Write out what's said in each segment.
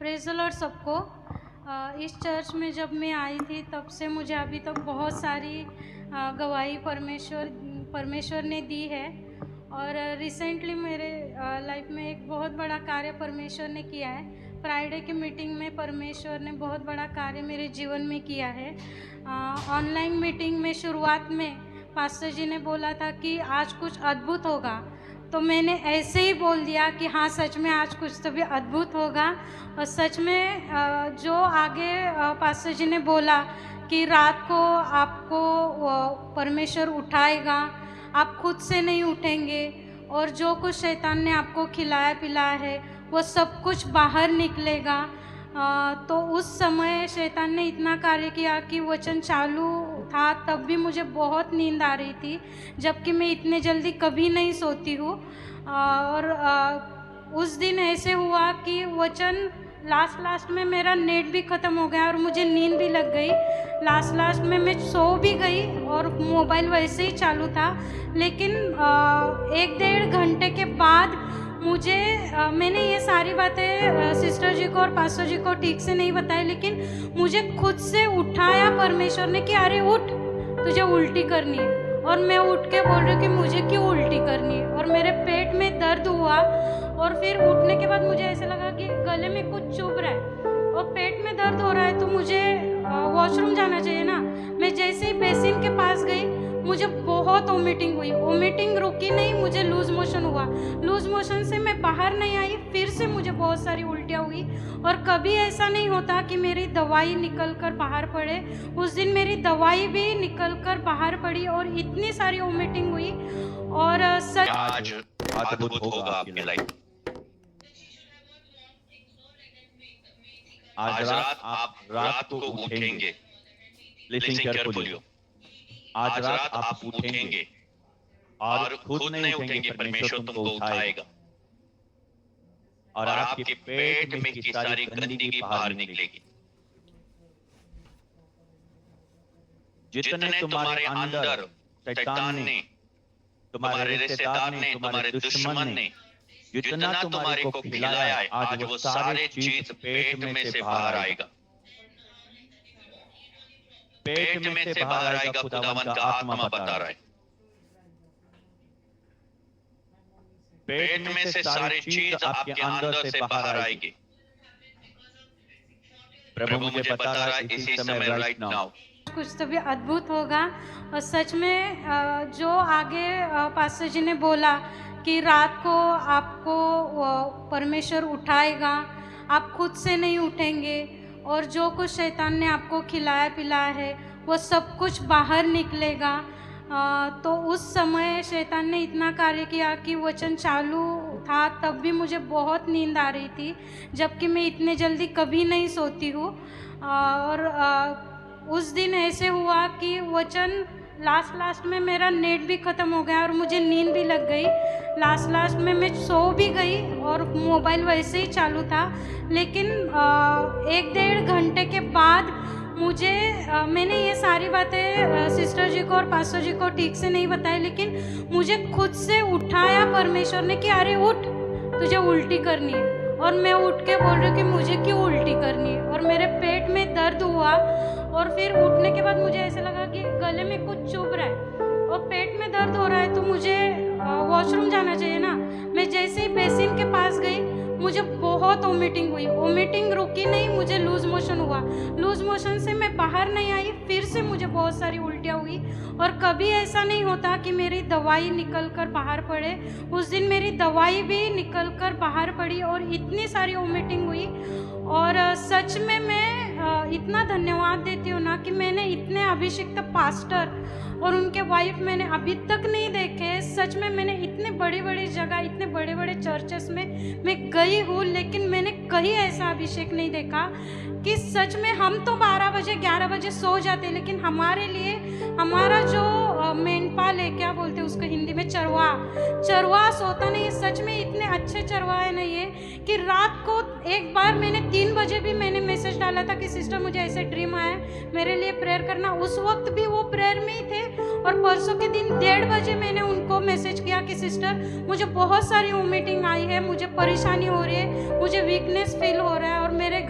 Praise the Lord सबको। इस church में जब मैं आई थी तब से मुझे अभी तक बहुत सारी गवाही परमेश्वर ने दी है। और रिसेंटली मेरे लाइफ में एक बहुत बड़ा कार्य परमेश्वर ने किया है। फ्राइडे की मीटिंग में परमेश्वर ने बहुत बड़ा कार्य मेरे जीवन में किया है। ऑनलाइन मीटिंग में शुरुआत में पास्टर जी ने बोला था कि आज कुछ अद्भुत होगा, तो मैंने ऐसे ही बोल दिया कि हाँ सच में आज कुछ तो भी अद्भुत होगा। और सच में जो आगे पास्टर जी ने बोला कि रात को आपको परमेश्वर उठाएगा, आप खुद से नहीं उठेंगे, और जो कुछ शैतान ने आपको खिलाया पिलाया है वो सब कुछ बाहर निकलेगा। तो उस समय शैतान ने इतना कार्य किया कि वचन चालू था तब भी मुझे बहुत नींद आ रही थी, जबकि मैं इतने जल्दी कभी नहीं सोती हूँ। और उस दिन ऐसे हुआ कि वचन लास्ट में मेरा नेट भी ख़त्म हो गया और मुझे नींद भी लग गई। लास्ट में मैं सो भी गई और मोबाइल वैसे ही चालू था। लेकिन 1-1.5 घंटे के बाद मुझे मैंने ये सारी बातें सिस्टर जी को और पास्टर जी को ठीक से नहीं बताई, लेकिन मुझे खुद से उठाया परमेश्वर ने कि अरे उठ, तुझे उल्टी करनी है। और मैं उठ के बोल रही हूँ कि मुझे क्यों उल्टी करनी है, और मेरे पेट में दर्द हुआ। और फिर उठने के बाद मुझे ऐसा लगा कि गले में कुछ चुभ रहा है और पेट में दर्द हो रहा है, तो मुझे वॉशरूम जाना चाहिए ना। मैं जैसे ही बेसिन के पास गई मुझे बहुत वोमिटिंग हुई। वोमिटिंग रुकी नहीं, मुझे लूज मोशन हुआ। लूज मोशन से मैं बाहर नहीं आई, फिर से मुझे बहुत सारी उल्टियाँ हुई। और कभी ऐसा नहीं होता कि मेरी दवाई निकल कर बाहर पड़े। उस दिन मेरी दवाई भी निकल कर बाहर पड़ी और इतनी सारी वोमिटिंग हुई। और आज अद्भुत होगा आपकी लाइफ। आज रात को उठेंगे। Listen carefully. आज रात आप उठेंगे और खुद नहीं उठेंगे, परमेश्वर तुमको उठाएगा और आपके पेट में की सारी गंदगी बाहर निकलेगी। जितने तुम्हारे अंदर शैतान ने, तुम्हारे रिश्तेदार ने, तुम्हारे दुश्मन ने जितना तुम्हारे को खिलाया है, आज वो सारे चीज पेट में से बाहर आएगा। पेट में से बाहर आएगा, खुदावन का आत्मा बता रहा है। पेट में से सारी चीज आपके अंदर से बाहर आएगी। प्रभु मुझे बता रहा है इसी समय राइट नाउ कुछ तो भी अद्भुत होगा। और सच में जो आगे पास्टर जी ने बोला कि रात को आपको परमेश्वर उठाएगा, आप खुद से नहीं उठेंगे, और जो कुछ शैतान ने आपको खिलाया पिलाया है वो सब कुछ बाहर निकलेगा। तो उस समय शैतान ने इतना कार्य किया कि वचन चालू था तब भी मुझे बहुत नींद आ रही थी, जबकि मैं इतने जल्दी कभी नहीं सोती हूँ। और उस दिन ऐसे हुआ कि वचन लास्ट में मेरा नेट भी ख़त्म हो गया और मुझे नींद भी लग गई। लास्ट में मैं सो भी गई और मोबाइल वैसे ही चालू था। लेकिन 1-1.5 घंटे के बाद मुझे मैंने ये सारी बातें सिस्टर जी को और पास्टर जी को ठीक से नहीं बताई, लेकिन मुझे खुद से उठाया परमेश्वर ने कि अरे उठ, तुझे उल्टी करनी है। और मैं उठ के बोल रही हूँ कि मुझे क्यों उल्टी करनी है, और मेरे पेट में दर्द हुआ। और फिर उठने के बाद मुझे ऐसा लगा कि गले में कुछ चुभ रहा है और पेट में दर्द हो रहा है, तो मुझे वॉशरूम जाना चाहिए ना। मैं जैसे ही बेसिन के पास गई मुझे बहुत वोमिटिंग हुई। वोमिटिंग रुकी नहीं, मुझे लूज मोशन हुआ। लूज मोशन से मैं बाहर नहीं आई, फिर से मुझे बहुत सारी उल्टियाँ हुई। और कभी ऐसा नहीं होता कि मेरी दवाई निकल कर बाहर पड़े। उस दिन मेरी दवाई भी निकल कर बाहर पड़ी और इतनी सारी वोमिटिंग हुई। और सच में मैं इतना धन्यवाद देती हूँ ना कि मैंने इतने अभिषिक्त पास्टर और उनके वाइफ मैंने अभी तक नहीं देखे। सच में मैंने इतने बड़े जगह, इतने बड़े चर्चेस में मैं गई हूँ, लेकिन मैंने कहीं ऐसा अभिषेक नहीं देखा कि सच में हम तो 12 बजे 11 बजे सो जाते, लेकिन हमारे लिए हमारा जो मेंढपाल है, क्या बोलते हैं उसको हिंदी में, चरवाहा सोता नहीं है। सच में इतने अच्छे चरवाहे नहीं है कि रात को एक बार मैंने 3 बजे भी मैंने मैसेज डाला था कि सिस्टर मुझे ऐसे ड्रीम आया, मेरे लिए प्रेयर करना। उस वक्त भी वो प्रेयर में ही थे। और परसों के दिन 1:30 बजे मैंने उनको मैसेज किया कि सिस्टर मुझे बहुत सारी वोमिटिंग आई है, मुझे परेशानी हो रही है, मुझे वीकनेस फील हो रहा है और मेरे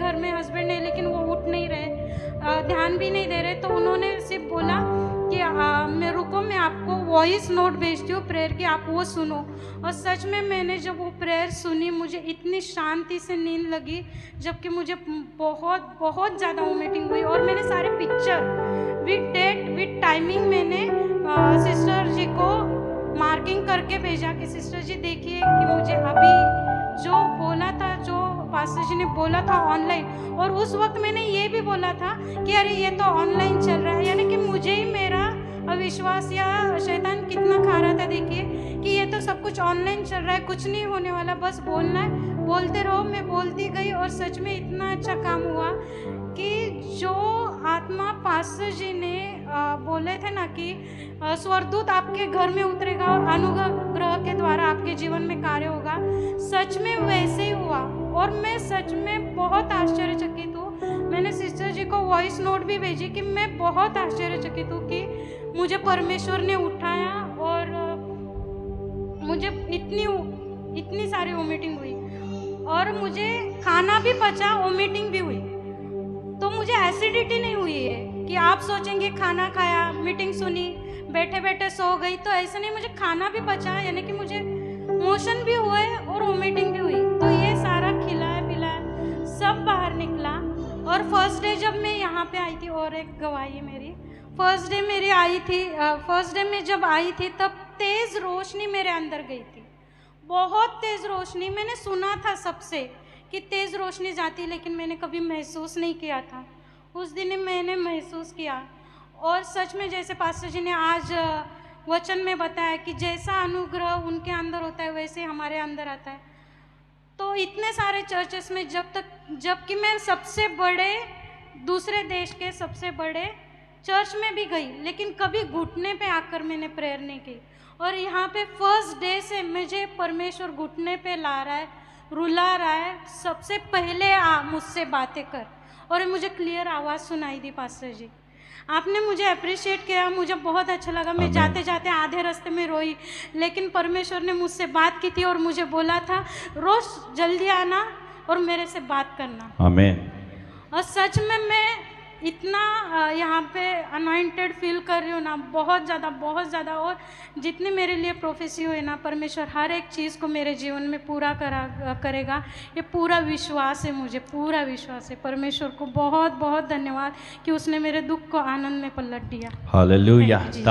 ध्यान भी नहीं दे रहे, तो उन्होंने सिर्फ बोला कि मैं रुको, मैं आपको वॉइस नोट भेजती हूँ प्रेयर की, आप वो सुनो। और सच में मैंने जब वो प्रेयर सुनी, मुझे इतनी शांति से नींद लगी, जबकि मुझे बहुत बहुत ज़्यादा वोमिटिंग हुई। और मैंने सारे picture with date with timing मैंने सिस्टर जी को मार्किंग करके भेजा कि सिस्टर जी देखिए कि मुझे अभी जो बोला था, जो पास्टर जी ने बोला था ऑनलाइन, और उस वक्त मैंने ये भी बोला था कि अरे ये तो ऑनलाइन चल रहा है, यानी कि मुझे ही मेरा अविश्वास या शैतान कितना खा रहा था। देखिए कि ये तो सब कुछ ऑनलाइन चल रहा है, कुछ नहीं होने वाला, बस बोलना है, बोलते रहो। मैं बोलती गई और सच में इतना अच्छा काम हुआ कि जो आत्मा पास्टर जी ने बोले थे ना कि स्वर्गदूत आपके घर में उतरेगा और अनुग्रह के द्वारा आपके जीवन में कार्य होगा, सच में वैसे ही हुआ। और मैं सच में बहुत आश्चर्यचकित हूँ। मैंने सिस्टर जी को वॉइस नोट भी भेजी कि मैं बहुत आश्चर्यचकित हूँ कि मुझे परमेश्वर ने उठाया और मुझे इतनी सारी वोमिटिंग हुई और मुझे खाना भी पचा, वोमिटिंग भी हुई। तो मुझे एसिडिटी नहीं हुई है कि आप सोचेंगे खाना खाया, मीटिंग सुनी, बैठे बैठे सो गई, तो ऐसा नहीं, मुझे खाना भी पचा, यानी कि मुझे मोशन भी हुए और वोमिटिंग भी हुई। तो ये सारा खिलाया पिलाया सब बाहर निकला। और फर्स्ट डे जब मैं यहाँ पे आई थी, और एक गवाही मेरी, फर्स्ट डे मेरी आई थी, फर्स्ट डे में जब आई थी तब तेज़ रोशनी मेरे अंदर गई थी, बहुत तेज़ रोशनी। मैंने सुना था सबसे कि तेज़ रोशनी जाती, लेकिन मैंने कभी महसूस नहीं किया था। उस दिन मैंने महसूस किया। और सच में जैसे पास्टर जी ने आज वचन में बताया कि जैसा अनुग्रह उनके अंदर होता है वैसे हमारे अंदर आता है। तो इतने सारे चर्चेस में जबकि मैं सबसे बड़े दूसरे देश के सबसे बड़े चर्च में भी गई, लेकिन कभी घुटने पे आकर मैंने प्रेयर नहीं की। और यहाँ पे फर्स्ट डे से मुझे परमेश्वर घुटने पे ला रहा है, रुला रहा है, सबसे पहले आ मुझसे बातें कर। और मुझे क्लियर आवाज़ सुनाई दी पास्टर जी, आपने मुझे अप्रिशिएट किया, मुझे बहुत अच्छा लगा। मैं जाते जाते आधे रास्ते में रोई, लेकिन परमेश्वर ने मुझसे बात की थी और मुझे बोला था रोज जल्दी आना और मेरे से बात करना। आमीन। और सच में मैं इतना यहाँ पे अनॉइंटेड फील कर रही हूँ ना, बहुत ज़्यादा। और जितनी मेरे लिए प्रोफेसी हुई ना, परमेश्वर हर एक चीज़ को मेरे जीवन में पूरा करेगा, ये पूरा विश्वास है, मुझे पूरा विश्वास है। परमेश्वर को बहुत बहुत धन्यवाद कि उसने मेरे दुख को आनंद में पलट दिया। हालेलुया।